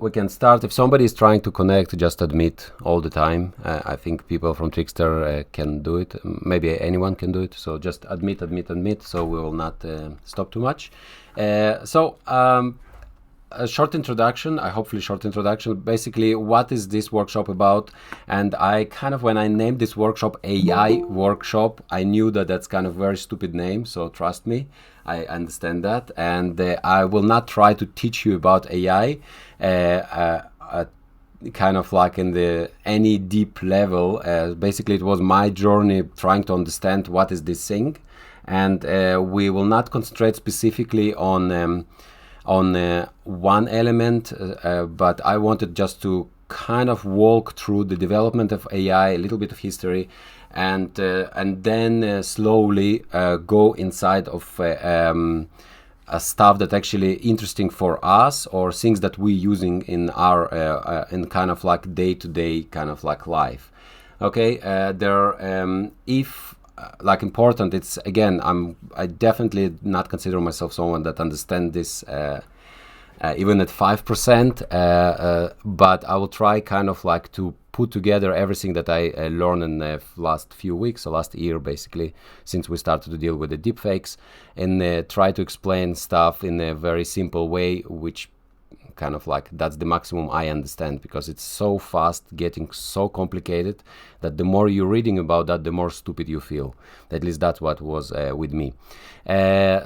we can start. If somebody is trying to connect, just admit all the time. I think people from Trickster can do it. Maybe anyone can do it. So just admit, admit, admit. So we will not stop too much. A short introduction, hopefully short introduction. Basically, what is this workshop about? And I kind of, when I named this workshop AI workshop, I knew that that's kind of a very stupid name. So trust me, I understand that. And I will not try to teach you about AI, kind of like in any deep level. Basically, it was my journey trying to understand what is this thing. And we will not concentrate specifically on one element, but I wanted just to kind of walk through the development of AI, a little bit of history, and then slowly go inside of stuff that actually interesting for us, or things that we're using in our in kind of like day-to-day kind of like life. Okay, like important, it's again, I definitely not consider myself someone that understand this even at 5%, but I will try kind of like to put together everything that I learned in the last few weeks, or last year basically, since we started to deal with the deepfakes, and try to explain stuff in a very simple way, which kind of like that's the maximum I understand, because it's so fast, getting so complicated, that the more you're reading about that, the more stupid you feel. At least that's what was with me.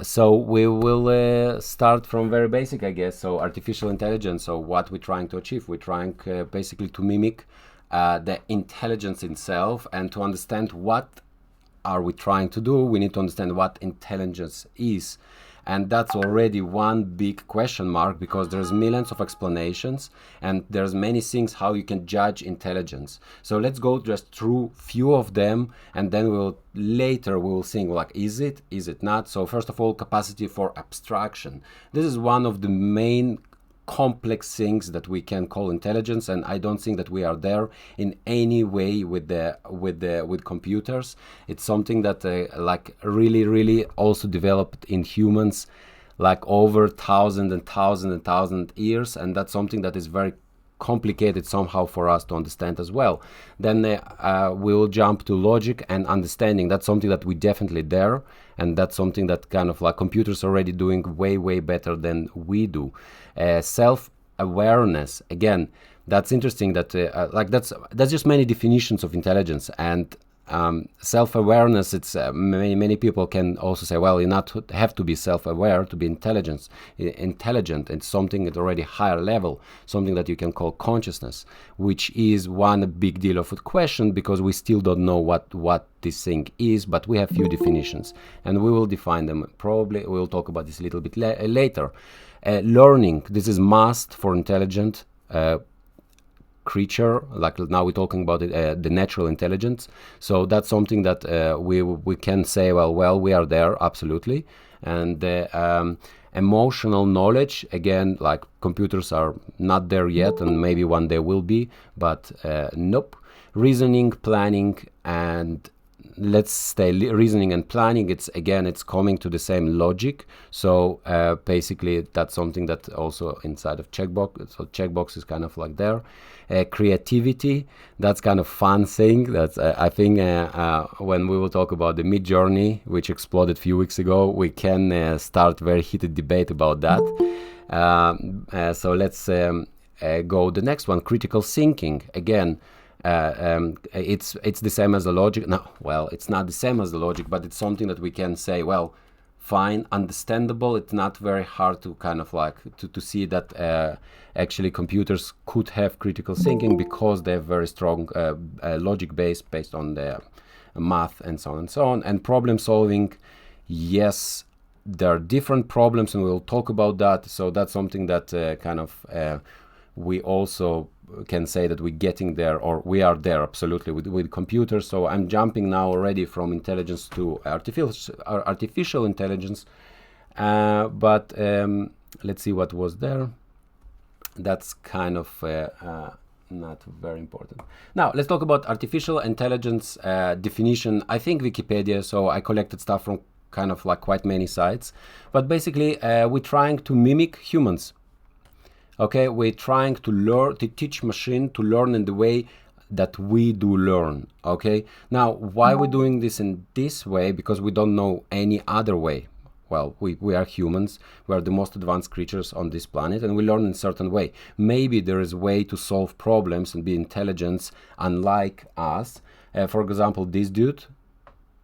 So we will start from very basic, I guess. So artificial intelligence. So what we're trying to achieve, we're trying basically to mimic the intelligence itself, and to understand what are we trying to do, we need to understand what intelligence is. And that's already one big question mark, because there's millions of explanations and there's many things how you can judge intelligence. So let's go just through few of them, and then we will think like, is it not? So first of all, capacity for abstraction. This is one of the main complex things that we can call intelligence, and I don't think that we are there in any way with computers. It's something that like really also developed in humans like over thousand years, and that's something that is very complicated somehow for us to understand as well. Then we will jump to logic and understanding. That's something that we definitely there, and that's something that kind of like computers already doing way better than we do. Self-awareness, again, that's interesting that like that's just many definitions of intelligence. And self-awareness, it's many people can also say, well, you not have to be self-aware to be intelligent. It's something at already higher level, something that you can call consciousness, which is one big deal of a question, because we still don't know what this thing is, but we have few definitions, and we will define them. Probably we'll talk about this a little bit later. Learning, this is must for intelligent creature. Like now we're talking about it, the natural intelligence. So that's something that we can say, well, we are there, absolutely. And emotional knowledge, again, like computers are not there yet, and maybe one day will be, but nope. Reasoning, planning, and let's stay reasoning and planning. It's coming to the same logic. So basically that's something that also inside of checkbox. So checkbox is kind of like there. Creativity, that's kind of fun thing. That's I think when we will talk about the Mid Journey, which exploded a few weeks ago, we can start very heated debate about that. So let's go the next one. Critical thinking, again. It's the same as the logic. No, well, it's not the same as the logic, but it's something that we can say, well, fine, understandable. It's not very hard to kind of like to see that actually computers could have critical thinking, because they have very strong logic based on the math and so on and so on. And problem solving, yes, there are different problems, and we'll talk about that. So that's something that kind of we also can say that we're getting there, or we are there absolutely with computers. So I'm jumping now already from intelligence to artificial intelligence, but let's see what was there. That's kind of not very important. Now let's talk about artificial intelligence definition. I think Wikipedia, so I collected stuff from kind of like quite many sites, but basically we're trying to mimic humans. Okay, we're trying to learn, to teach machine to learn in the way that we do learn. Okay, now why we're doing this in this way? Because we don't know any other way. Well, we are humans, we are the most advanced creatures on this planet, and we learn in a certain way. Maybe there is a way to solve problems and be intelligent unlike us. For example, this dude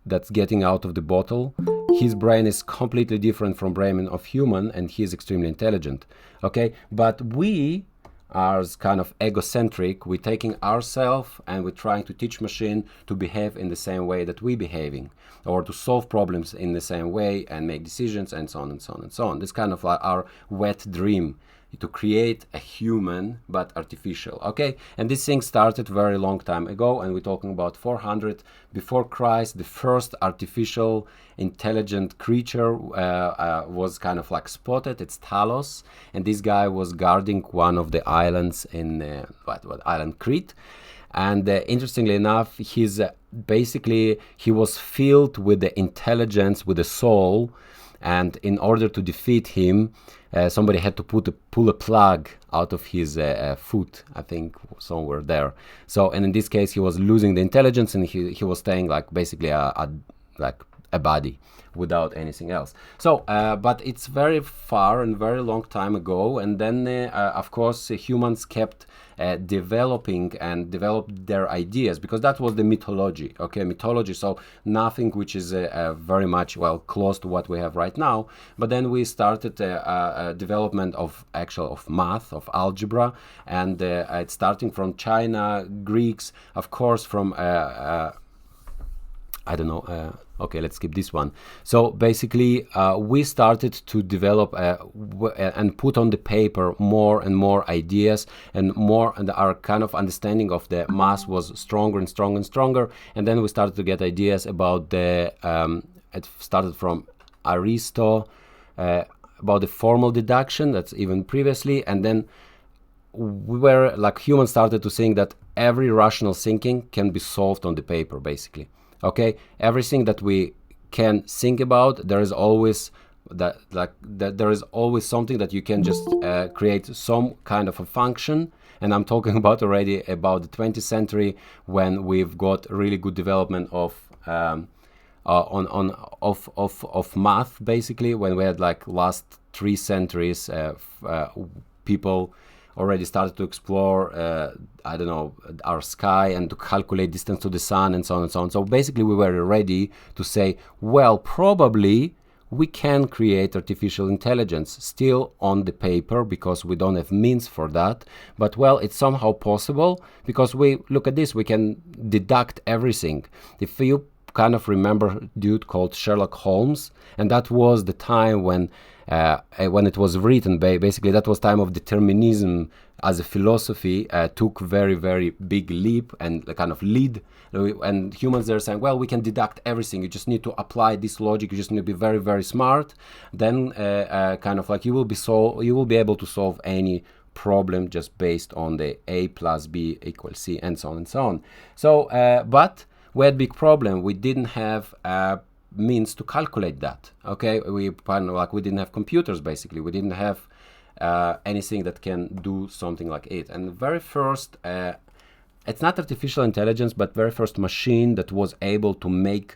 that's getting out of the bottle, his brain is completely different from brain of human, and he is extremely intelligent. Okay, but we are kind of egocentric. We're taking ourselves and we're trying to teach machine to behave in the same way that we're behaving, or to solve problems in the same way and make decisions, and so on and so on and so on. This kind of like our wet dream to create a human but artificial. Okay, and this thing started very long time ago, and we're talking about 400 before Christ. The first artificial intelligent creature was kind of like spotted. It's Talos, and this guy was guarding one of the islands in what island, Crete. And interestingly enough, he's basically he was filled with the intelligence, with the soul, and in order to defeat him, somebody had to pull a plug out of his foot, I think, somewhere there. So, and in this case, he was losing the intelligence, and he was staying like basically like a body without anything else. So, but it's very far and very long time ago, and then of course humans kept developing and developed their ideas, because that was the mythology. Okay, mythology, so nothing which is very much well close to what we have right now. But then we started a development of math, of algebra, and it's starting from China, Greeks, of course, from I don't know. Okay, let's skip this one. So basically, we started to develop and put on the paper more and more ideas, and our kind of understanding of the math was stronger and stronger and stronger. And then we started to get ideas about the. It started from Aristo about the formal deduction. That's even previously, and then we were like humans started to think that every rational thinking can be solved on the paper, basically. Okay, everything that we can think about, there is always there is always something that you can just create some kind of a function. And I'm talking about already about the 20th century, when we've got really good development of math, basically, when we had like last 3 centuries people already started to explore, I don't know, our sky, and to calculate distance to the sun, and so on and so on. So basically we were ready to say, well, probably we can create artificial intelligence still on the paper, because we don't have means for that. But well, it's somehow possible, because we look at this, we can deduct everything. If you kind of remember a dude called Sherlock Holmes, and that was the time when it was written, basically that was time of determinism as a philosophy took very, very big leap and kind of lead, and humans are saying, well, we can deduct everything, you just need to apply this logic, you just need to be very, very smart, then kind of like you will be able to solve any problem just based on the A plus B equals C, and so on and so on. So but we had a big problem. We didn't have means to calculate that. Okay, we didn't have computers, basically. We didn't have anything that can do something like it. And the very first, it's not artificial intelligence, but very first machine that was able to make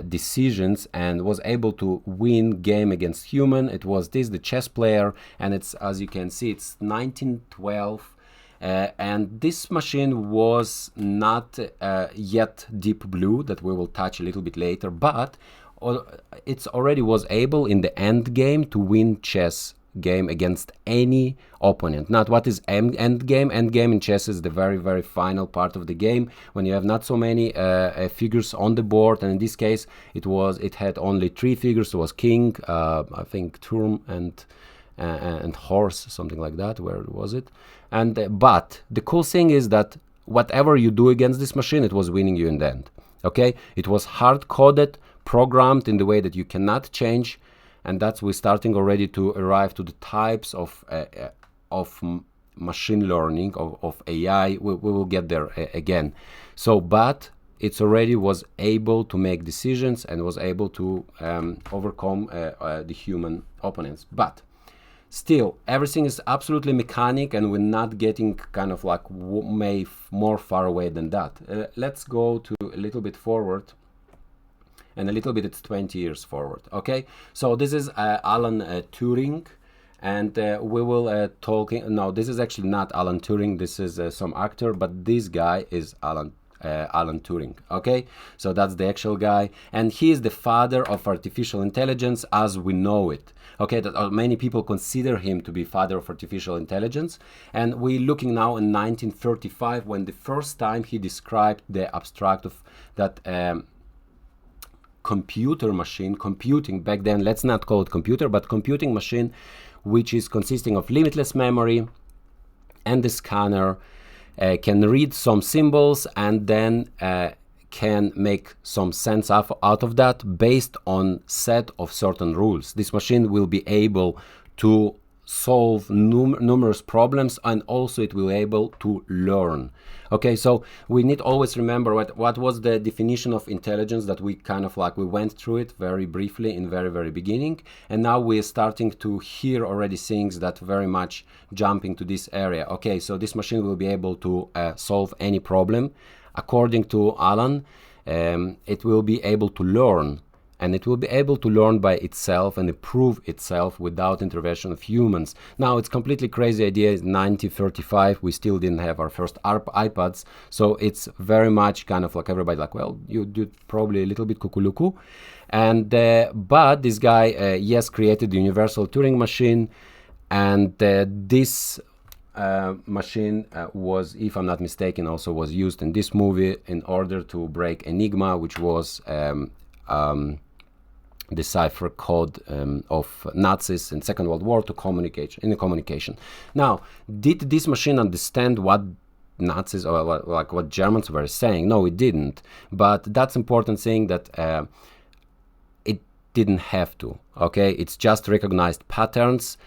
decisions and was able to win game against human, it was the chess player, and it's, as you can see, it's 1912. And this machine was not yet Deep Blue, that we will touch a little bit later, but it already was able in the end game to win chess game against any opponent. Not what is end game. End game in chess is the very, very final part of the game, when you have not so many figures on the board, and in this case it had only 3 figures. It was king, I think turn and horse, something like that. Where was it? And but the cool thing is that whatever you do against this machine, it was winning you in the end. Okay, it was hard coded, programmed in the way that you cannot change, and that's we're starting already to arrive to the types of machine learning, of AI. We will get there again. So, but it's already was able to make decisions and was able to overcome the human opponents. But Still, everything is absolutely mechanic, and we're not getting kind of like more far away than that. Let's go to a little bit forward, and a little bit it's 20 years forward. Okay, so this is Alan Turing, and we will talking. No, this is actually not Alan Turing. This is some actor, but this guy is Alan Turing. Okay, so that's the actual guy, and he is the father of artificial intelligence as we know it. Okay, that many people consider him to be father of artificial intelligence, and we're looking now in 1935 when the first time he described the abstract of that computer machine, computing back then. Let's not call it computer, but computing machine, which is consisting of limitless memory, and the scanner can read some symbols and then can make some sense out of that based on set of certain rules. This machine will be able to solve numerous problems, and also it will be able to learn. Okay, so we need always remember what was the definition of intelligence that we kind of like, we went through it very briefly in very beginning, and now we're starting to hear already things that very much jump into this area. Okay, so this machine will be able to solve any problem. According to Alan, it will be able to learn, and it will be able to learn by itself and improve itself without intervention of humans. Now, it's completely crazy idea. It's 1935, we still didn't have our first iPads, so it's very much kind of like everybody like, well, you did probably a little bit kukuluku. And but this guy, yes, created the universal Turing machine, and this machine was, if I'm not mistaken, also was used in this movie in order to break Enigma, which was the cipher code of Nazis in Second World War to communication. Now, did this machine understand what Nazis or what Germans were saying? No, it didn't. But that's important thing that it didn't have to. Okay, it's just recognized patterns.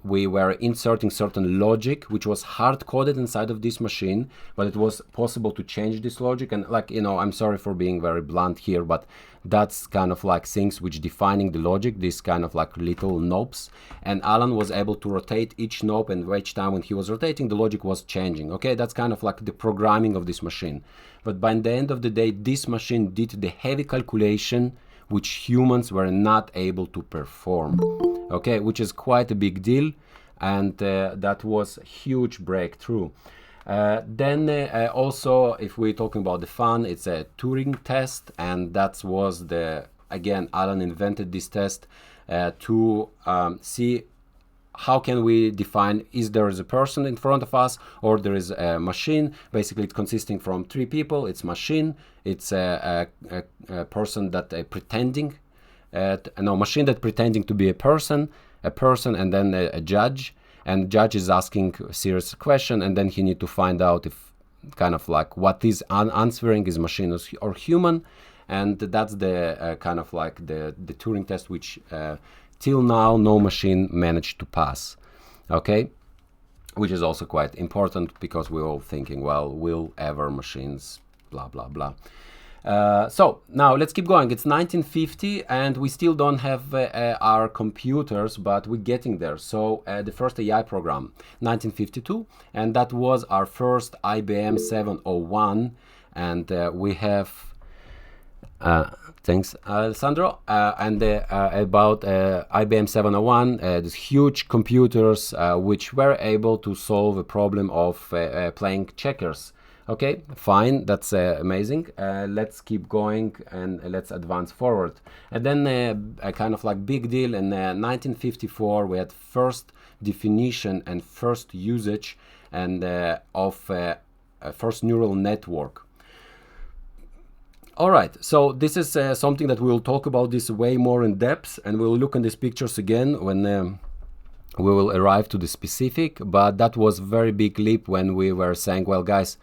We were inserting certain logic which was hard-coded inside of this machine, but it was possible to change this logic. And like, you know, I'm sorry for being very blunt here, but that's kind of like things which defining the logic, this kind of like little knobs. And Alan was able to rotate each knob, and each time when he was rotating, the logic was changing. Okay, that's kind of like the programming of this machine. But by the end of the day, this machine did the heavy calculation which humans were not able to perform. Okay, which is quite a big deal, and that was a huge breakthrough. Then also, if we're talking about the fun, it's a Turing test, and that was again, Alan invented this test to see how can we define, is there is a person in front of us or there is a machine. Basically, it's consisting from three people. It's machine, it's a person that pretending, machine that pretending to be a person, and then a judge. And judge is asking a serious question, and then he need to find out if kind of like what is answering is machine or human. And that's the kind of like the Turing test, which till now no machine managed to pass. Okay, which is also quite important because we're all thinking, well, will ever machines blah blah blah. So now let's keep going. It's 1950 and we still don't have our computers, but we're getting there. So the first AI program, 1952, and that was our first IBM 701, and we have thanks, Alessandro. And about IBM 701, these huge computers which were able to solve a problem of playing checkers. Okay, fine, that's amazing. Let's keep going and let's advance forward. And then a kind of like big deal in 1954, we had first definition and first usage and of a first neural network. All right, so this is something that we'll talk about this way more in depth, and we'll look in these pictures again when we will arrive to the specific. But that was a very big leap when we were saying, well, guys,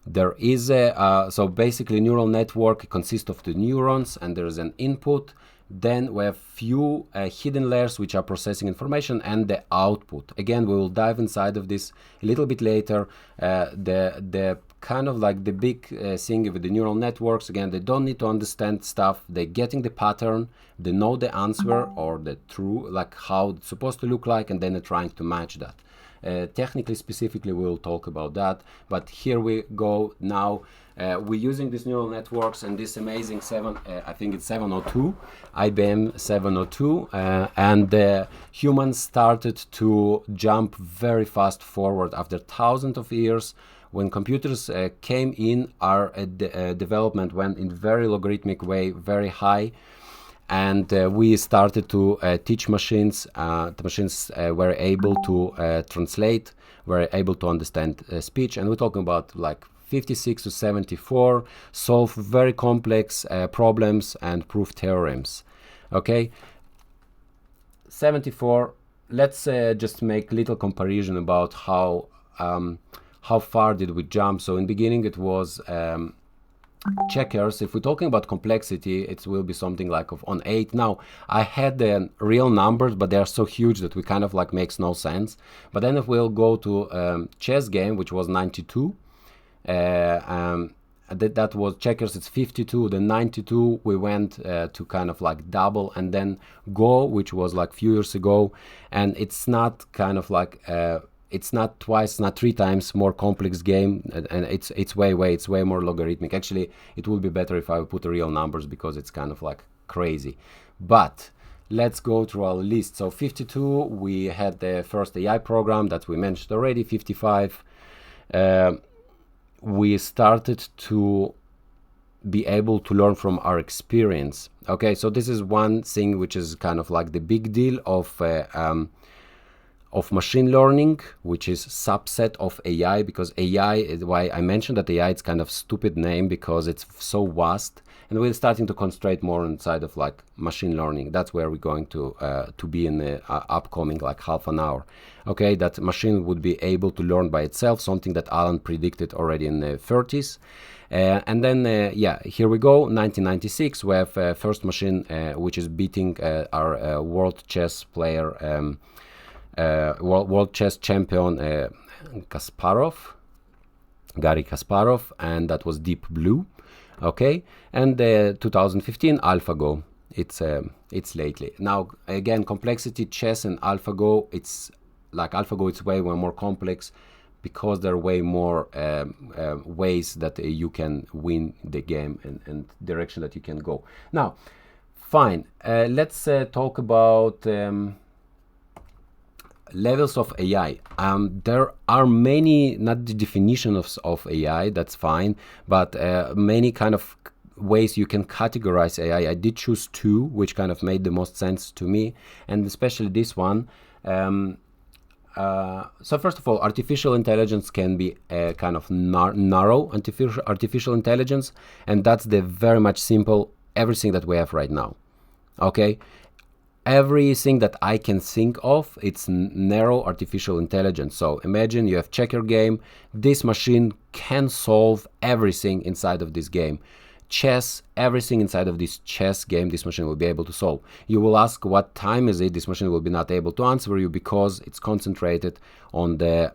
there is so basically neural network consists of the neurons, and there is an input. Then we have few hidden layers which are processing information, and the output. Again, we will dive inside of this a little bit later. The kind of like the big thing with the neural networks. Again, they don't need to understand stuff. They're getting the pattern, they know the answer or the true, like how it's supposed to look like, and then they're trying to match that. Technically, specifically, we'll talk about that, but here we go now. We're using these neural networks and this amazing I think it's 702, IBM 702, and humans started to jump very fast forward after thousands of years. When computers came in, our development went in very logarithmic way, very high. And we started to teach machines. The machines were able to translate, were able to understand speech. And we're talking about like 56 to 74, solve very complex problems and prove theorems. Okay, 74. Let's just make little comparison about how far did we jump. So in the beginning it was checkers. If we're talking about complexity, it will be something like on 8. Now I had the real numbers, but they are so huge that we kind of like makes no sense. But then if we'll go to chess game, which was 92, that was checkers, it's 52. Then 92 we went to kind of like double, and then Go, which was like few years ago, and it's not kind of like it's not twice, not 3 times more complex game, and it's way more logarithmic. Actually, it would be better if I would put the real numbers, because it's kind of like crazy. But let's go through our list. So 52, we had the first AI program that we mentioned already. 55, we started to be able to learn from our experience. Okay, so this is one thing which is kind of like the big deal of machine learning, which is subset of AI, because AI is why I mentioned that AI is kind of stupid name, because it's so vast, and we're starting to concentrate more inside of like machine learning. That's where we're going to be in the upcoming like half an hour. Okay, that machine would be able to learn by itself, something that Alan predicted already in the 30s. And then yeah, here we go. 1996, we have first machine which is beating our world chess player, world chess champion Garry Kasparov, and that was Deep Blue. Okay, and 2015 AlphaGo. It's lately. Now again, complexity, chess and AlphaGo, it's like AlphaGo, it's way more complex, because there are way more ways that you can win the game, and direction that you can go. Now fine, let's talk about levels of AI. There are many, not the definition of AI, that's fine, but many kind of ways you can categorize AI. I did choose 2, which kind of made the most sense to me, and especially this one. So first of all, artificial intelligence can be a kind of narrow artificial intelligence, and that's the very much simple everything that we have right now. Okay, everything that I can think of, it's narrow artificial intelligence. So imagine you have checker game. This machine can solve everything inside of this game. Chess, everything inside of this chess game, this machine will be able to solve. You will ask what time is it? This machine will be not able to answer you, because it's concentrated on the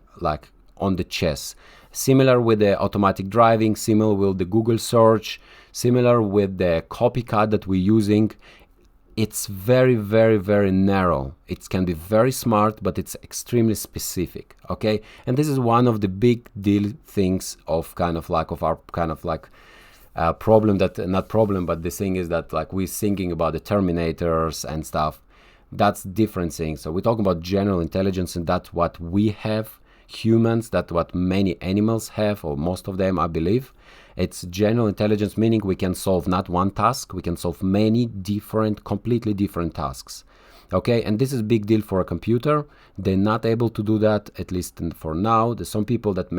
chess. Similar with the automatic driving, similar with the Google search, similar with the copycat that we're using. It's very narrow. It can be very smart, but it's extremely specific. Okay, and this is one of the big deal things of kind of like of our kind of like problem, that not problem, but the thing is that like we're thinking about the Terminators and stuff. That's different things. So we're talking about general intelligence, and that's what we have, humans, that's what many animals have, or most of them, I believe. It's general intelligence, meaning we can solve not one task, we can solve many different, completely different tasks. Okay, and this is a big deal for a computer. They're not able to do that, at least for now. There's some people that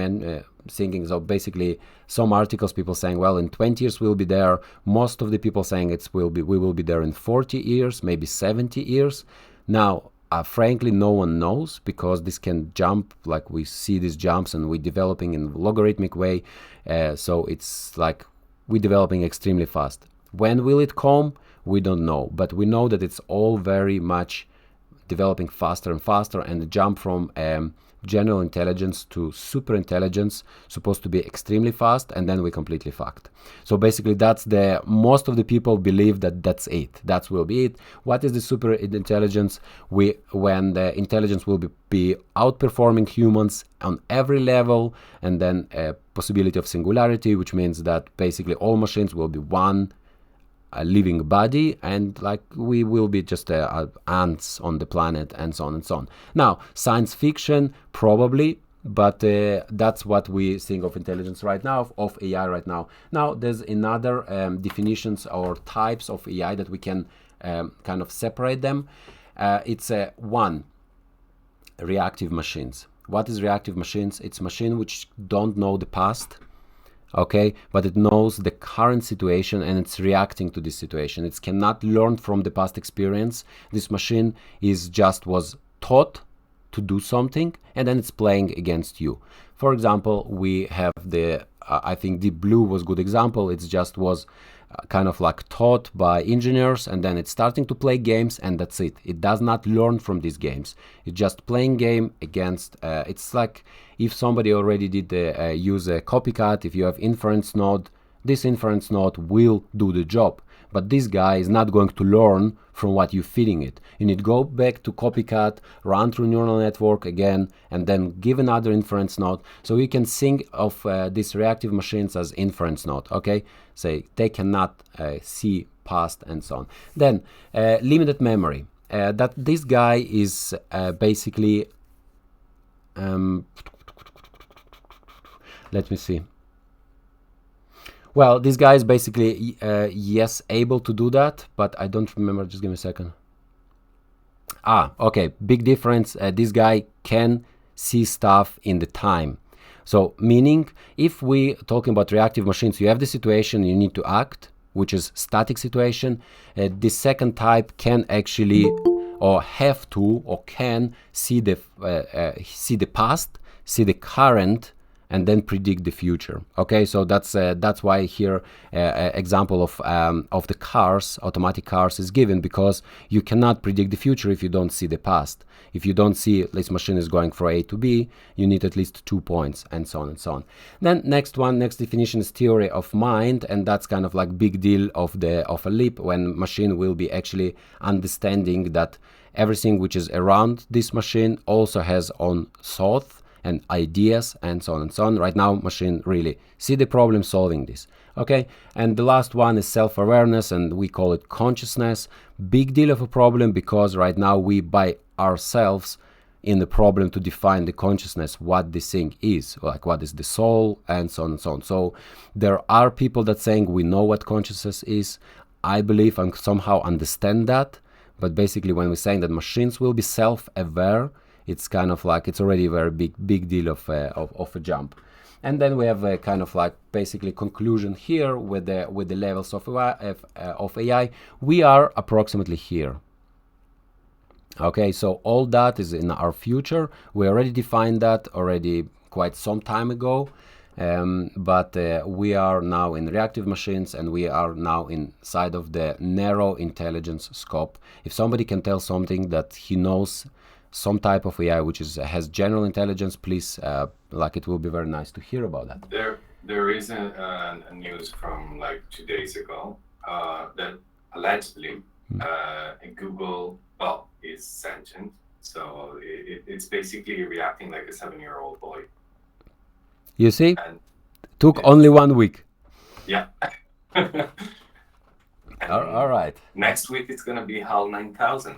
thinking, so basically some articles, people saying, well, in 20 years we'll be there. Most of the people saying we will be there in 40 years, maybe 70 years. Now, frankly, no one knows, because this can jump, like we see these jumps, and we're developing in a logarithmic way. So it's like we're developing extremely fast. When will it come? We don't know, but we know that it's all very much developing faster and faster, and the jump from general intelligence to super intelligence, supposed to be extremely fast, and then we completely fucked. So basically that's the, most of the people believe that that's it, that will be it. What is the super intelligence? When the intelligence will be outperforming humans on every level, and then a possibility of singularity, which means that basically all machines will be one a living body, and like we will be just ants on the planet, and so on and so on. Now, science fiction probably, but that's what we think of intelligence right now, of AI right now. Now, there's another definitions or types of AI that we can kind of separate them. It's one, reactive machines. What is reactive machines? It's machine which don't know the past, okay, but it knows the current situation and it's reacting to this situation. It cannot learn from the past experience. This machine was taught to do something, and then it's playing against you. For example, we have the I think Deep Blue was good example. It just was kind of like taught by engineers, and then it's starting to play games, and that's it. It does not learn from these games. It's just playing game against it's like if somebody already did use a copycat. If you have inference node, this inference node will do the job, but this guy is not going to learn from what you're feeding it. You need to go back to copycat, run through neural network again, and then give another inference node. So we can think of these reactive machines as inference node, okay? Say they cannot see past and so on. Then limited memory. That this guy is basically let me see. Well, this guy is basically, yes, able to do that, but I don't remember. Just give me a second. Okay, big difference. This guy can see stuff in the time. So, meaning, if we talking about reactive machines, you have the situation, you need to act, which is static situation. The second type can actually, or have to, or can see the past, see the current, and then predict the future. Okay, so that's why here example of the cars, automatic cars, is given, because you cannot predict the future if you don't see the past. If you don't see this machine is going from A to B, you need at least 2 points, and so on and so on. Then next definition is theory of mind, and that's kind of like big deal of a leap, when machine will be actually understanding that everything which is around this machine also has own thought and ideas, and so on and so on. Right now, machine really see the problem solving this. Okay, and the last one is self-awareness, and we call it consciousness. Big deal of a problem, because right now we by ourselves in the problem to define the consciousness, what this thing is, like what is the soul, and so on and so on. So there are people that saying we know what consciousness is. I believe I somehow understand that, but basically when we're saying that machines will be self-aware, it's kind of like it's already a very big deal of a jump. And then we have a kind of like basically conclusion here with the levels of AI. We are approximately here. Okay, so all that is in our future. We already defined that already quite some time ago, but we are now in reactive machines, and we are now inside of the narrow intelligence scope. If somebody can tell something that he knows some type of AI which has general intelligence, please, like it will be very nice to hear about that. There is a news from like 2 days ago that allegedly Google, well, is sentient, so it's basically reacting like a 7-year-old boy. You see, and took only 1 week. Yeah. All right. Next week it's gonna be HAL 9000.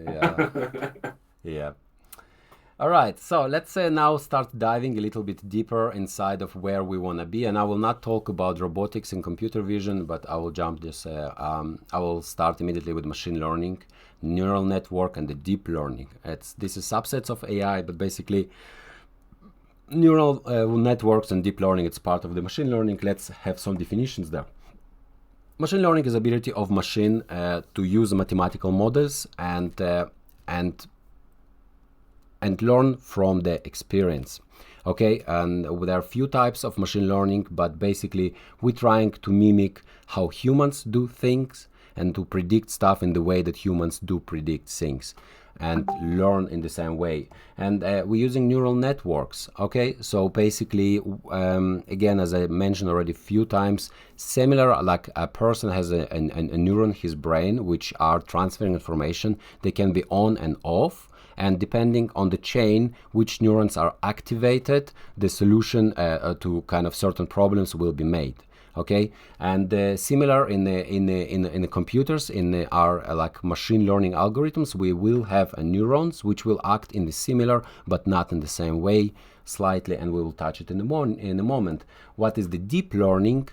Yeah. Yeah. All right, so let's now start diving a little bit deeper inside of where we want to be, and I will not talk about robotics and computer vision, but I will jump this. I will start immediately with machine learning, neural network, and the deep learning. This is subsets of AI, but basically neural networks and deep learning, it's part of the machine learning. Let's have some definitions there. Machine learning is the ability of machine to use mathematical models and learn from the experience. Okay, and there are a few types of machine learning, but basically we're trying to mimic how humans do things and to predict stuff in the way that humans do predict things. and learn in the same way. And we're using neural networks. Okay, so basically, again, as I mentioned already a few times, similar, like a person has a neuron in his brain which are transferring information. They can be on and off, and depending on the chain which neurons are activated, the solution to kind of certain problems will be made. Okay, and similar in the computers, in our like machine learning algorithms, we will have neurons which will act in the similar but not in the same way, slightly, and we will touch it in a moment. What is the deep learning?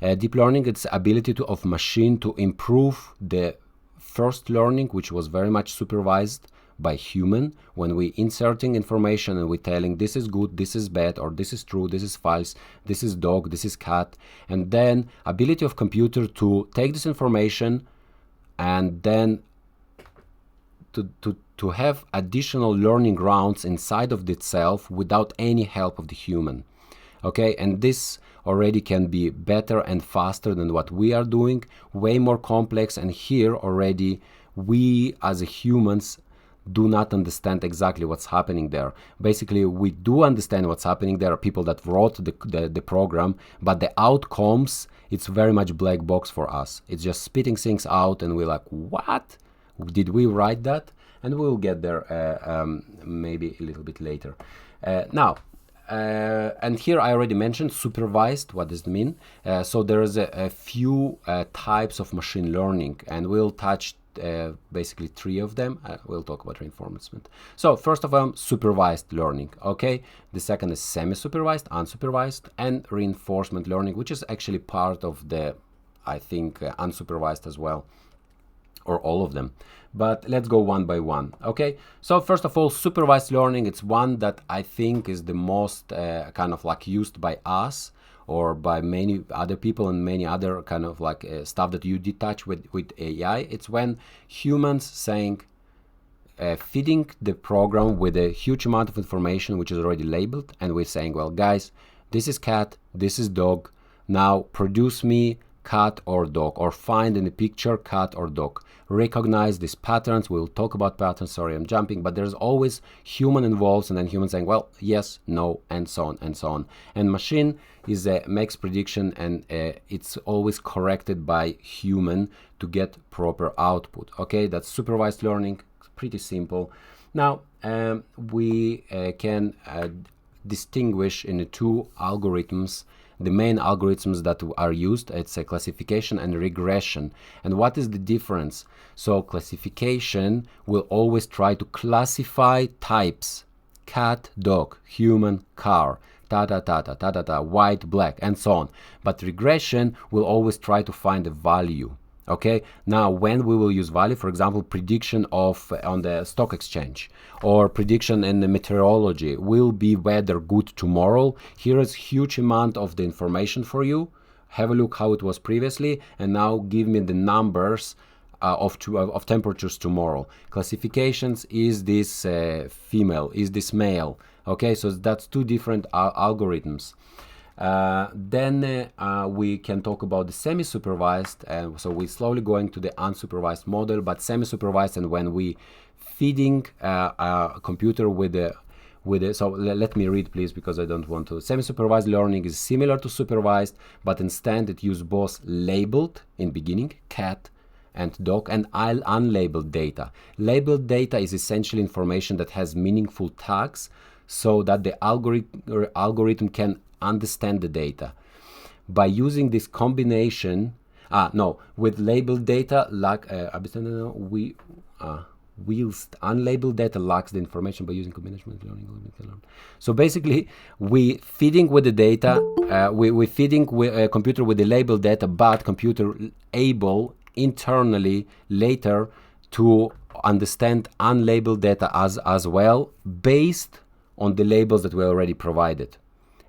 Deep learning, it's the ability of machine to improve the first learning, which was very much supervised by human, when we inserting information and we telling this is good, this is bad, or this is true, this is false, this is dog, this is cat, and then ability of computer to take this information and then to have additional learning rounds inside of itself without any help of the human. Okay, and this already can be better and faster than what we are doing, way more complex, and here already we as humans do not understand exactly what's happening there. Basically, we do understand what's happening. There are people that wrote the program, but the outcomes, it's very much black box for us. It's just spitting things out, and we're like, what? Did we write that? And we'll get there maybe a little bit later. Now, and here I already mentioned supervised. What does it mean? So there is a few types of machine learning, and we'll touch basically three of them. We'll talk about reinforcement. So first of all, supervised learning. Okay, the second is semi-supervised, unsupervised, and reinforcement learning, which is actually part of the, I think, unsupervised as well, or all of them. But let's go one by one. Okay, so first of all, supervised learning, it's one that I think is the most kind of like used by us or by many other people and many other kind of like stuff that you detach with AI. It's when humans saying, feeding the program with a huge amount of information which is already labeled, and we're saying, well, guys, this is cat, this is dog, now produce me cat or dog, or find in the picture cat or dog. Recognize these patterns. We'll talk about patterns. Sorry, I'm jumping, but there's always human involved, and then human saying, well, yes, no, and so on and so on. And machine is makes prediction, and it's always corrected by human to get proper output. Okay, that's supervised learning. It's pretty simple. Now we can distinguish in the two algorithms. The main algorithms that are used, it's a classification and regression. And what is the difference? So classification will always try to classify types: cat, dog, human, car, white, black, and so on. But regression will always try to find a value. Okay, now when we will use value, for example, prediction of on the stock exchange, or prediction in the meteorology, will be weather good tomorrow. Here is huge amount of the information for you. Have a look how it was previously, and now give me the numbers of temperatures tomorrow. Classifications, is this female, is this male? Okay, so that's two different algorithms. Then we can talk about the semi-supervised, so we're slowly going to the unsupervised model, but semi-supervised, and when we feeding a computer with a so let me read, please, because I don't want to. Semi-supervised learning is similar to supervised, but instead it uses both labeled in beginning, cat and dog, and unlabeled data. Labeled data is essentially information that has meaningful tags, so that the algorithm can understand the data. By using this combination, with labeled data, like whilst unlabeled data lacks the information, by using combination with learning. So basically, we feeding with the data, we feeding with a computer with the labeled data, but computer able internally later to understand unlabeled data as well, based on the labels that we already provided.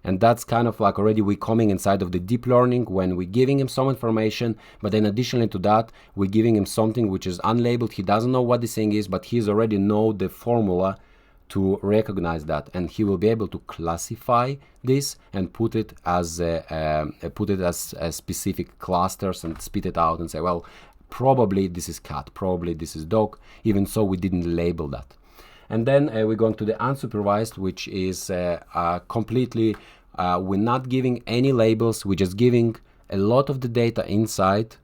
And that's kind of like already we coming inside of the deep learning, when we're giving him some information, but then additionally to that, we're giving him something which is unlabeled. He doesn't know what this thing is, but he's already know the formula to recognize that, and he will be able to classify this and put it as specific clusters and spit it out and say, well, probably this is cat, probably this is dog. Even so, we didn't label that. And then we're going to the unsupervised, which is completely, we're not giving any labels, we're just giving a lot of the data inside,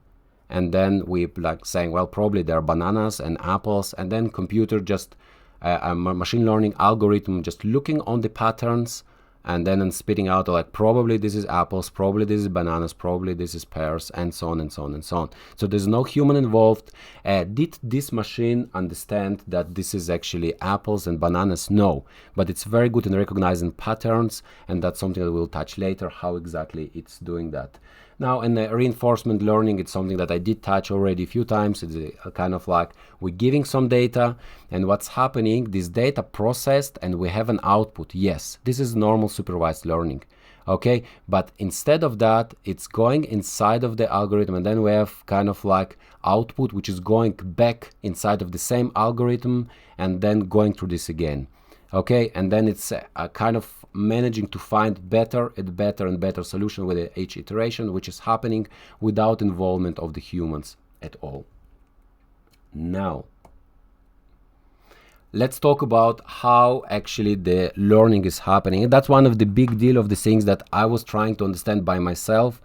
and then we like saying, well, probably there are bananas and apples, and then computer just, a machine learning algorithm just looking on the patterns, and then spitting out like probably this is apples, probably this is bananas, probably this is pears, and so on and so on and so on. So there's no human involved. Did this machine understand that this is actually apples and bananas? No, but it's very good in recognizing patterns, and that's something that we'll touch later, how exactly it's doing that. Now, in the reinforcement learning, it's something that I did touch already a few times. It's a kind of like we're giving some data, and what's happening, this data processed, and we have an output. Yes, this is normal supervised learning, okay? But instead of that, it's going inside of the algorithm, and then we have kind of like output, which is going back inside of the same algorithm, and then going through this again. Okay, and then it's a kind of managing to find better and better and better solution with each iteration, which is happening without involvement of the humans at all. Now, let's talk about how actually the learning is happening. And that's one of the big deal of the things that I was trying to understand by myself.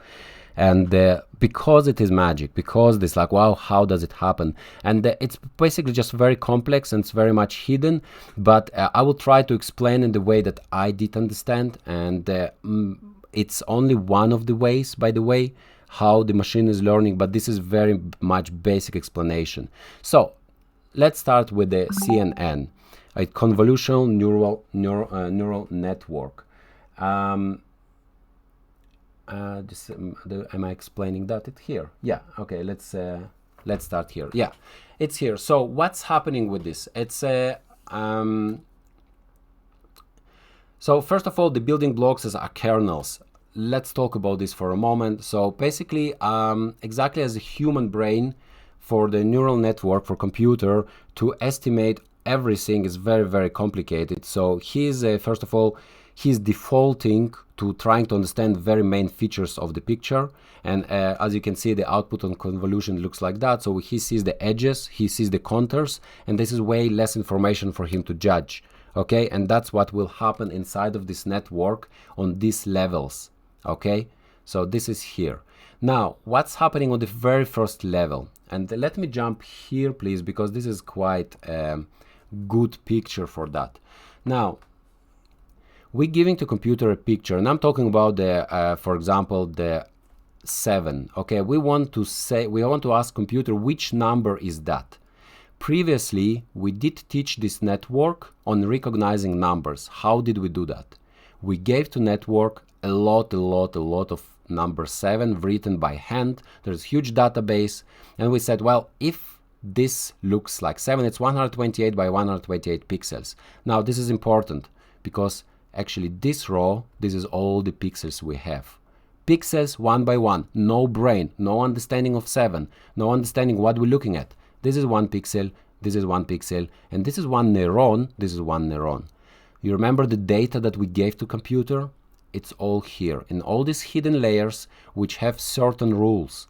And because it is magic, because it's like, wow, how does it happen? And it's basically just very complex, and it's very much hidden, but I will try to explain in the way that I did understand, and it's only one of the ways, by the way, how the machine is learning, but this is very much basic explanation. So let's start with the CNN, a convolutional neural network. Am I explaining that? It's here. Yeah. Okay. Let's start here. Yeah, it's here. So what's happening with this? It's so first of all, the building blocks are kernels. Let's talk about this for a moment. So basically, exactly as a human brain, for the neural network for computer to estimate everything is very, very complicated. So he's first of all, he's defaulting to trying to understand very main features of the picture, and as you can see, the output on convolution looks like that. So he sees the edges, he sees the contours, and this is way less information for him to judge. Okay, and that's what will happen inside of this network on these levels. Okay, so this is here. Now, what's happening on the very first level? And let me jump here, please, because this is quite a good picture for that. Now, we're giving to computer a picture, and I'm talking about the, for example, the 7. Okay, we want to ask computer which number is that. Previously, we did teach this network on recognizing numbers. How did we do that? We gave to network a lot of number 7 written by hand. There's a huge database, and we said, well, if this looks like 7, it's 128 by 128 pixels. Now, this is important because actually this row, this is all the pixels we have. Pixels one by one, no brain, no understanding of 7, no understanding what we're looking at. This is 1 pixel, this is 1 pixel, and this is 1 neuron, this is 1 neuron. You remember the data that we gave to computer? It's all here in all these hidden layers which have certain rules.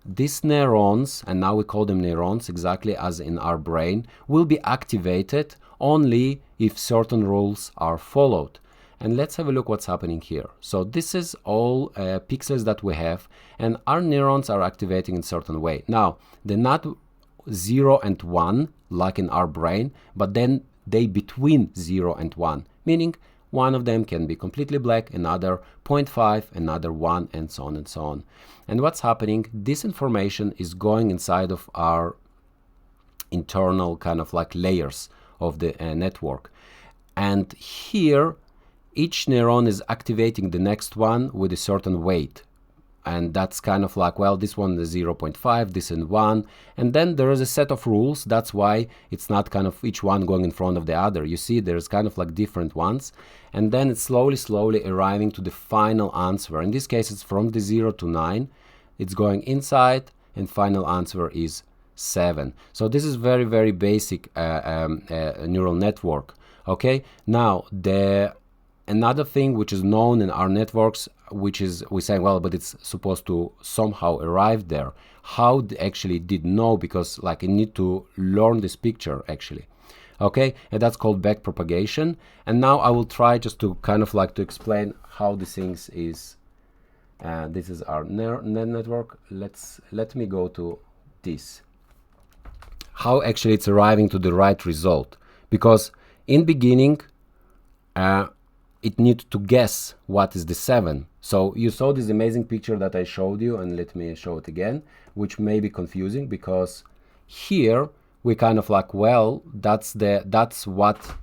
These neurons, and now we call them neurons exactly as in our brain, will be activated only if certain rules are followed. And let's have a look what's happening here. So this is all pixels that we have, and our neurons are activating in a certain way. Now, they're not 0 and 1 like in our brain, but then they between 0 and 1, meaning one of them can be completely black, another 0.5, another 1, and so on and so on. And what's happening, this information is going inside of our internal kind of like layers of the network. And here, each neuron is activating the next one with a certain weight. And that's kind of like, well, this one is 0.5, this is 1. And then there is a set of rules. That's why it's not kind of each one going in front of the other. You see, there's kind of like different ones. And then it's slowly arriving to the final answer. In this case, it's from the 0 to 9. It's going inside, and final answer is 7. So this is very, very basic neural network. Okay, now another thing which is known in our networks, which is we're saying, well, but it's supposed to somehow arrive there. How actually did know, because like I need to learn this picture actually. Okay, and that's called back propagation. And now I will try just to kind of like to explain how this things is. This is our network. Let me go to this. How actually it's arriving to the right result, because in beginning it needs to guess what is the 7. So you saw this amazing picture that I showed you, and let me show it again, which may be confusing because here we kind of like, well, that's what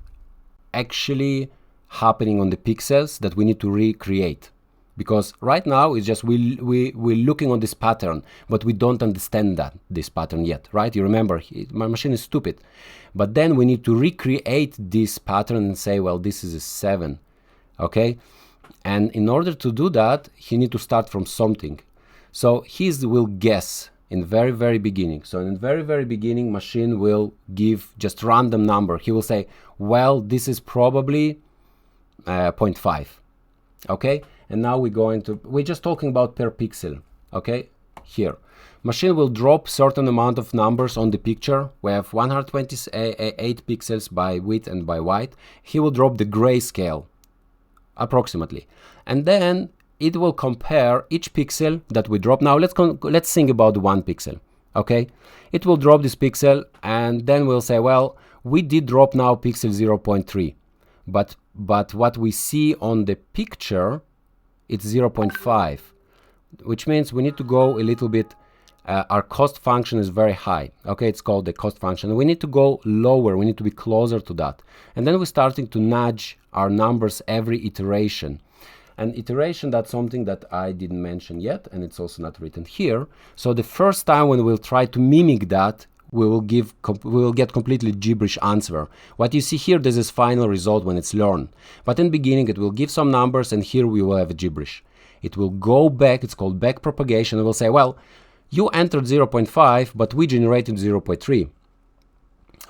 actually happening on the pixels that we need to recreate. Because right now it's just we're looking on this pattern, but we don't understand this pattern yet, right? You remember, my machine is stupid. But then we need to recreate this pattern and say, well, this is a 7, okay? And in order to do that, he need to start from something. So he will guess in very beginning. So in very beginning, machine will give just random number. He will say, well, this is probably 0.5, okay? And now we're just talking about per pixel, okay? Here, machine will drop certain amount of numbers on the picture. We have 128 pixels by width and by height. He will drop the grayscale, approximately. And then it will compare each pixel that we drop. Now let's think about 1 pixel, okay? It will drop this pixel, and then we'll say, well, we did drop now pixel 0.3, but what we see on the picture, it's 0.5, which means we need to go a little bit. Our cost function is very high, okay? It's called the cost function. We need to go lower, we need to be closer to that. And then we're starting to nudge our numbers every iteration. And iteration, that's something that I didn't mention yet, and it's also not written here. So the first time when we'll try to mimic that, we will get completely gibberish answer. What you see here, this is final result when it's learned. But in the beginning, it will give some numbers, and here we will have a gibberish. It will go back, it's called back propagation. It will say, well, you entered 0.5, but we generated 0.3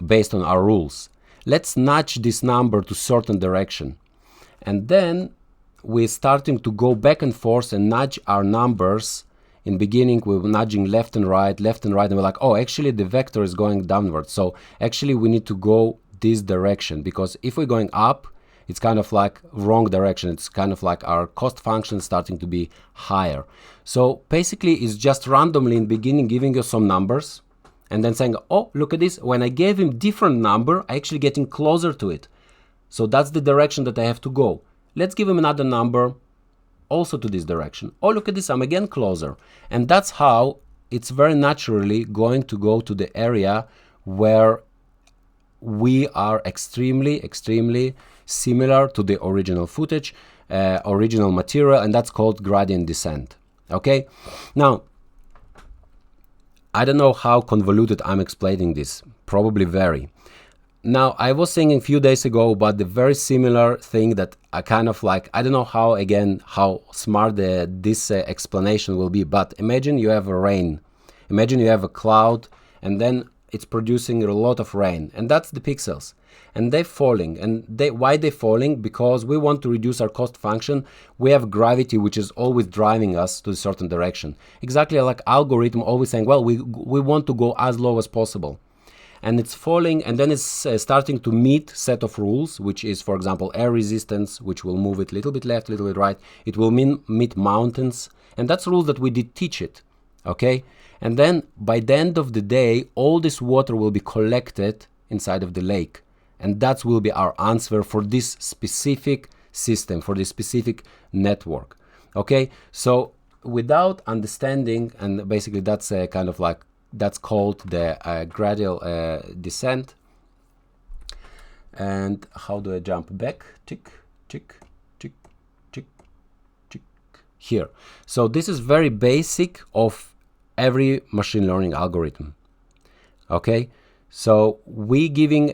based on our rules. Let's nudge this number to certain direction. And then we're starting to go back and forth and nudge our numbers. In beginning, we were nudging left and right, and we're like, oh, actually the vector is going downward. So actually we need to go this direction, because if we're going up, it's kind of like wrong direction. It's kind of like our cost function starting to be higher. So basically it's just randomly in the beginning giving you some numbers and then saying, oh, look at this. When I gave him different number, I actually getting closer to it. So that's the direction that I have to go. Let's give him another number also to this direction. Oh, look at this, I'm again closer. And that's how it's very naturally going to go to the area where we are extremely similar to the original footage, original material, and that's called gradient descent. Okay, now I don't know how convoluted I'm explaining this, probably very. Now, I was thinking a few days ago about the very similar thing that I kind of like, I don't know how, again, how smart this explanation will be, but imagine you have a rain. Imagine you have a cloud, and then it's producing a lot of rain, and that's the pixels. And they're falling. And why they're falling? Because we want to reduce our cost function. We have gravity, which is always driving us to a certain direction. Exactly like algorithm always saying, well, we want to go as low as possible. And it's falling, and then it's starting to meet set of rules, which is, for example, air resistance, which will move it a little bit left, a little bit right. It will meet mountains, and that's rules that we did teach it, okay? And then by the end of the day, all this water will be collected inside of the lake, and that will be our answer for this specific system, for this specific network, okay? So without understanding, and basically that's kind of like, that's called the gradual descent. And how do I jump back? Tick, tick, tick, tick, tick. Here. So this is very basic of every machine learning algorithm. Okay. So we giving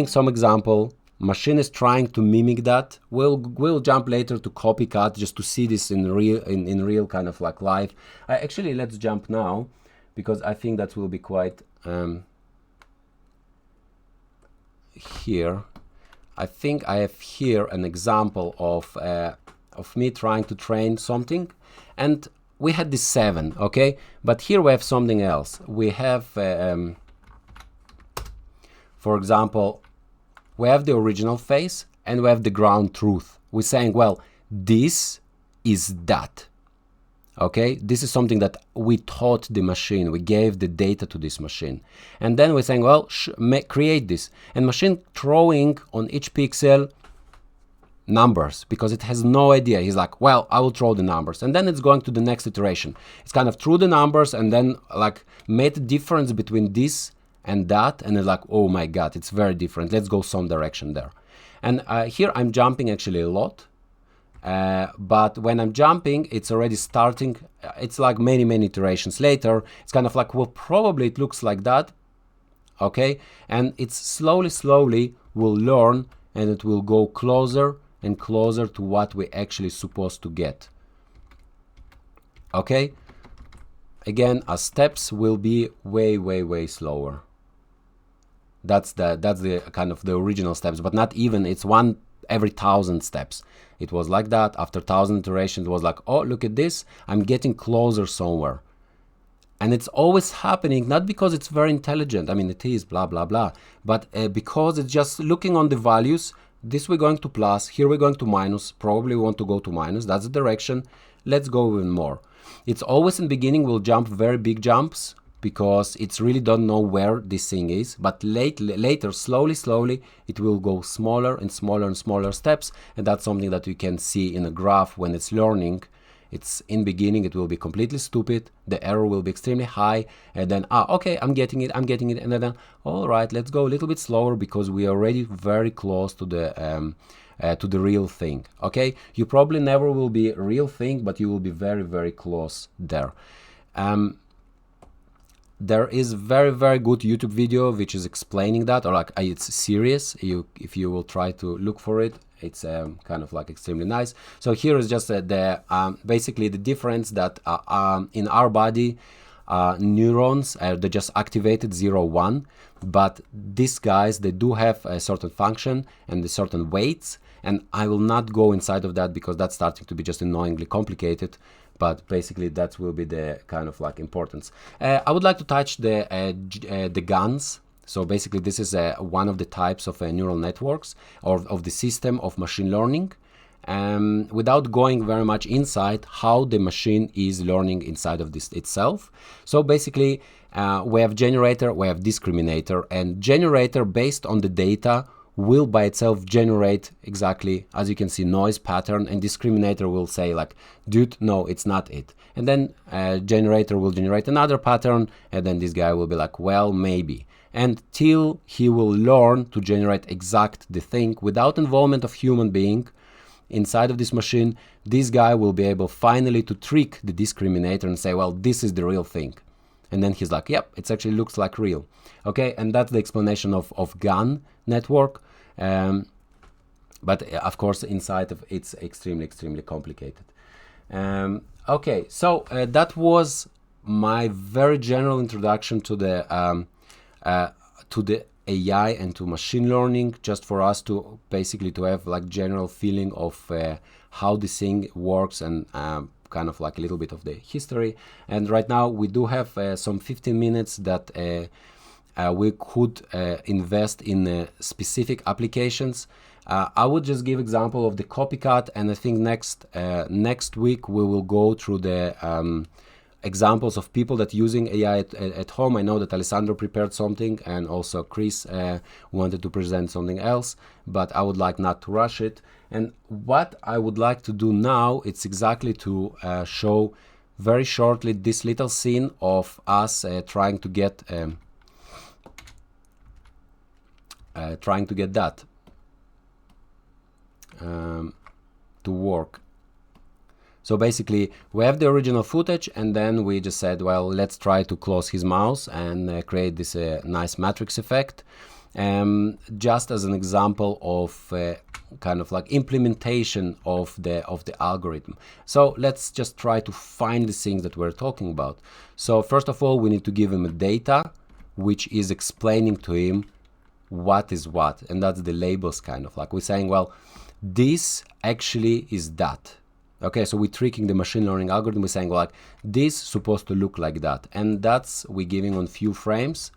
some example. Machine is trying to mimic that. We'll jump later to CopyCat just to see this in real kind of like live. Actually, let's jump now, because I think that will be quite here. I think I have here an example of of me trying to train something, and we had this 7, okay? But here we have something else. We have, for example, we have the original face and we have the ground truth. We're saying, well, this is that. Okay, this is something that we taught the machine. We gave the data to this machine, and then we're saying, well, create this, and machine throwing on each pixel numbers because it has no idea. He's like, well, I will throw the numbers, and then it's going to the next iteration. It's kind of threw the numbers and then like made the difference between this and that, and it's like, oh my god, it's very different. Let's go some direction there. And here I'm jumping actually a lot. But when I'm jumping, it's already starting. It's like many iterations later. It's kind of like, well, probably it looks like that, okay? And it's slowly will learn, and it will go closer and closer to what we're actually supposed to get, okay? Again, our steps will be way slower. That's the kind of the original steps, but not even, it's 1 every 1,000 steps. It was like that. After 1,000 iterations, it was like, oh, look at this, I'm getting closer somewhere. And it's always happening, not because it's very intelligent, I mean it is, blah blah blah, but because it's just looking on the values. This we're going to plus, here we're going to minus, probably we want to go to minus, that's the direction, let's go even more. It's always in the beginning will jump very big jumps, because it's really don't know where this thing is, but later, slowly, it will go smaller and smaller steps, and that's something that you can see in a graph when it's learning. It's in beginning, it will be completely stupid, the error will be extremely high, and then, okay, I'm getting it, and then, all right, let's go a little bit slower, because we are already very close to the real thing, okay? You probably never will be a real thing, but you will be very close there. There is very good YouTube video which is explaining that, or like it's serious. If you will try to look for it, it's kind of like extremely nice. So here is just basically the difference that in our body neurons they just activated 0, 1, but these guys, they do have a certain function and a certain weights, and I will not go inside of that because that's starting to be just annoyingly complicated. But basically that will be the kind of like importance. I would like to touch the GANs. So basically this is one of the types of neural networks, or of the system of machine learning, without going very much inside how the machine is learning inside of this itself. So basically we have generator, we have discriminator, and generator based on the data will by itself generate exactly, as you can see, noise pattern, and discriminator will say like, dude, no, it's not it. And then generator will generate another pattern, and then this guy will be like, well, maybe. Until he will learn to generate exact the thing without involvement of human being inside of this machine, this guy will be able finally to trick the discriminator and say, well, this is the real thing. And then he's like, yep, it actually looks like real. Okay, and that's the explanation of GAN network. But of course, inside of it's extremely complicated. Okay, so that was my very general introduction to the AI and to machine learning, just for us to basically to have like general feeling of how this thing works, and kind of like a little bit of the history. And right now we do have some 15 minutes that we could invest in specific applications. I would just give example of the CopyCat, and I think next week we will go through the examples of people that using AI at home. I know that Alessandro prepared something, and also Chris wanted to present something else, but I would like not to rush it. And what I would like to do now, it's exactly to show very shortly this little scene of us trying to get that to work. So basically we have the original footage, and then we just said, well, let's try to close his mouse and create this nice matrix effect, just as an example of kind of like implementation of the algorithm. So let's just try to find the things that we're talking about. So first of all, we need to give him a data which is explaining to him what is what, and that's the labels. Kind of like we're saying, well, this actually is that. Okay, so we're tricking the machine learning algorithm. We're saying like this supposed to look like that, and that's we're giving on few frames.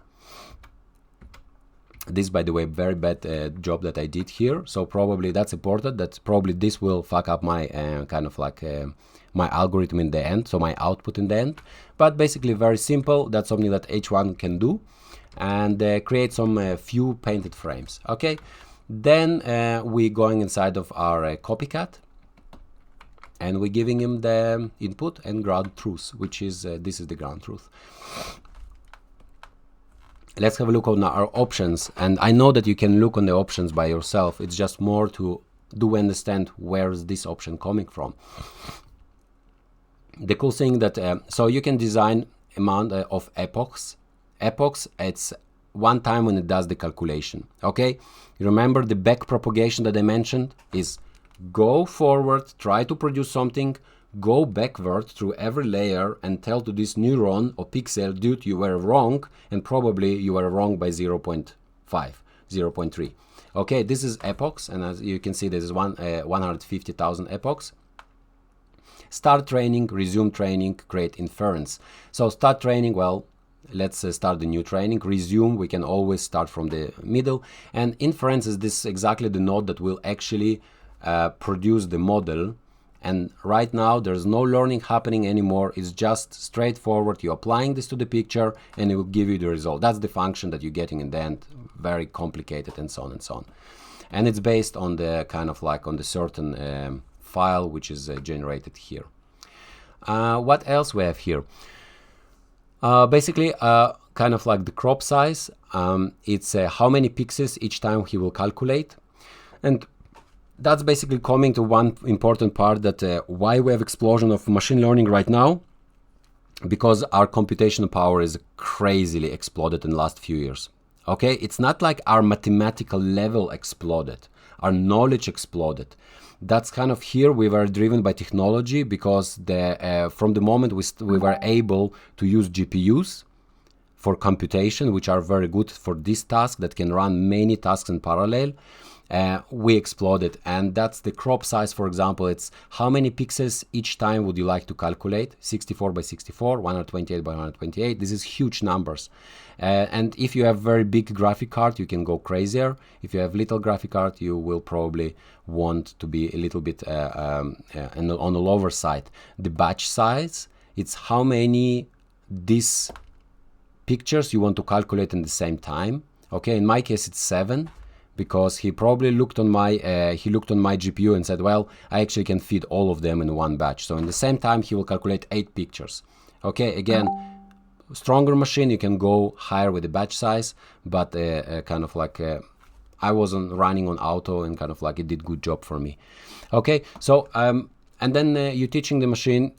This, by the way, very bad job that I did here. So probably that's important. That probably this will fuck up my kind of like my algorithm in the end, so my output in the end. But basically very simple. That's something that H1 can do, and create some few painted frames. Okay, then we're going inside of our CopyCat, and we're giving him the input and ground truth, which is this is the ground truth. Let's have a look on our options, and I know that you can look on the options by yourself. It's just more to do understand where is this option coming from. The cool thing that so you can design amount of epochs. Epochs, it's one time when it does the calculation. Okay, remember the back propagation that I mentioned is go forward, try to produce something, go backward through every layer and tell to this neuron or pixel, dude, you were wrong, and probably you were wrong by 0.5, 0.3. Okay, this is epochs, and as you can see, this is 150,000 epochs. Start training, resume training, create inference. So start training, well, let's start the new training. Resume, we can always start from the middle. And inference is this exactly the node that will actually produce the model. And right now there's no learning happening anymore. It's just straightforward. You're applying this to the picture and it will give you the result. That's the function that you're getting in the end. Very complicated and so on and so on. And it's based on the kind of like on the certain file which is generated here. What else we have here? Basically kind of like the crop size. It's how many pixels each time he will calculate. And that's basically coming to one important part, that why we have explosion of machine learning right now, because our computational power is crazily exploded in the last few years. Okay, it's not like our mathematical level exploded, our knowledge exploded. That's kind of here we were driven by technology, because from the moment we were able to use GPUs for computation, which are very good for this task that can run many tasks in parallel. We exploded, and that's the crop size. For example, it's how many pixels each time would you like to calculate? 64 by 64, 128 by 128. This is huge numbers. And if you have very big graphic card, you can go crazier. If you have little graphic card, you will probably want to be a little bit on the lower side. The batch size, it's how many these pictures you want to calculate in the same time. Okay, in my case it's 7. Because he probably looked on my GPU and said, well, I actually can feed all of them in one batch. So in the same time, he will calculate 8 pictures. Okay, again, stronger machine, you can go higher with the batch size, but kind of like I wasn't running on auto, and kind of like it did good job for me. Okay, so and then you're teaching the machine.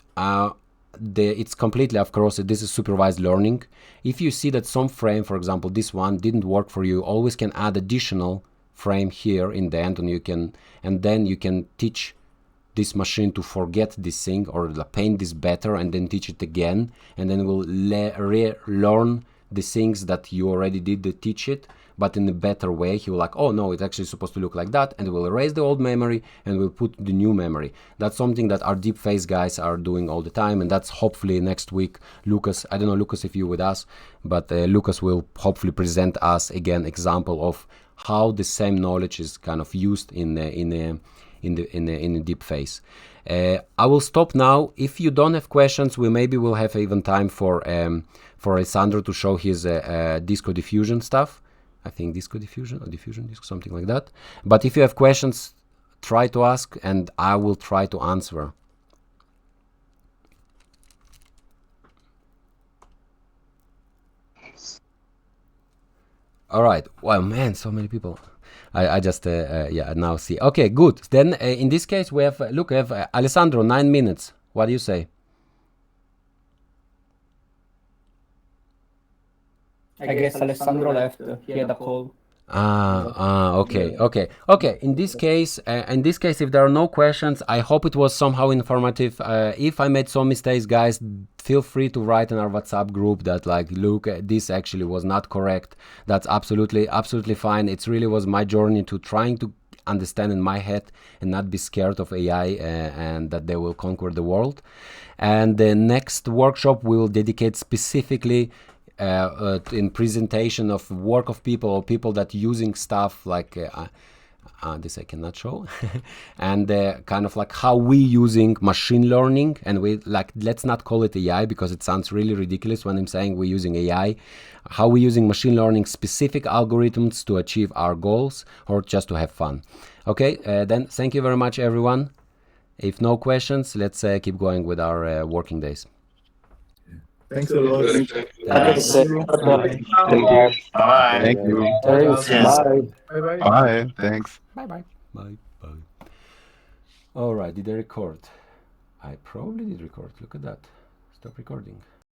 It's completely, of course, this is supervised learning. If you see that some frame, for example, this one didn't work for you, always can add additional frame here in the end, and then you can teach this machine to forget this thing or paint this better, and then teach it again, and then it will relearn the things that you already did teach it, but in a better way. He will like, oh no, it's actually supposed to look like that, and we'll erase the old memory and we'll put the new memory. That's something that our deep face guys are doing all the time, and that's hopefully next week. Lucas, I don't know, Lucas, if you're with us, but Lucas will hopefully present us again example of how the same knowledge is kind of used in the deep face. I will stop now. If you don't have questions, maybe we'll have even time for Alessandro to show his disco diffusion stuff. I think disco diffusion or diffusion disco, something like that. But if you have questions, try to ask and I will try to answer. All right. Well, man, so many people. I just yeah, now see. Okay, good. Then in this case we have look, we have Alessandro, 9 minutes. What do you say? I guess Alessandro left. He had a call. Okay. In this case, if there are no questions, I hope it was somehow informative. If I made some mistakes, guys, feel free to write in our WhatsApp group that like, look, this actually was not correct. That's absolutely fine. It really was my journey to trying to understand in my head and not be scared of AI and that they will conquer the world. And the next workshop we will dedicate specifically in presentation of work of people or people that using stuff like this I cannot show and kind of like how we using machine learning, and we like, let's not call it AI because it sounds really ridiculous when I'm saying we're using AI, how we using machine learning specific algorithms to achieve our goals or just to have fun. Okay, then thank you very much everyone. If no questions, let's keep going with our working days. Thanks a lot. Thanks. Thank you. Thank you. Bye. Thank you. Thanks. Yes. Bye. Bye-bye. Bye. Thanks. Bye bye. Bye bye. All right, did I record? I probably did record. Look at that. Stop recording.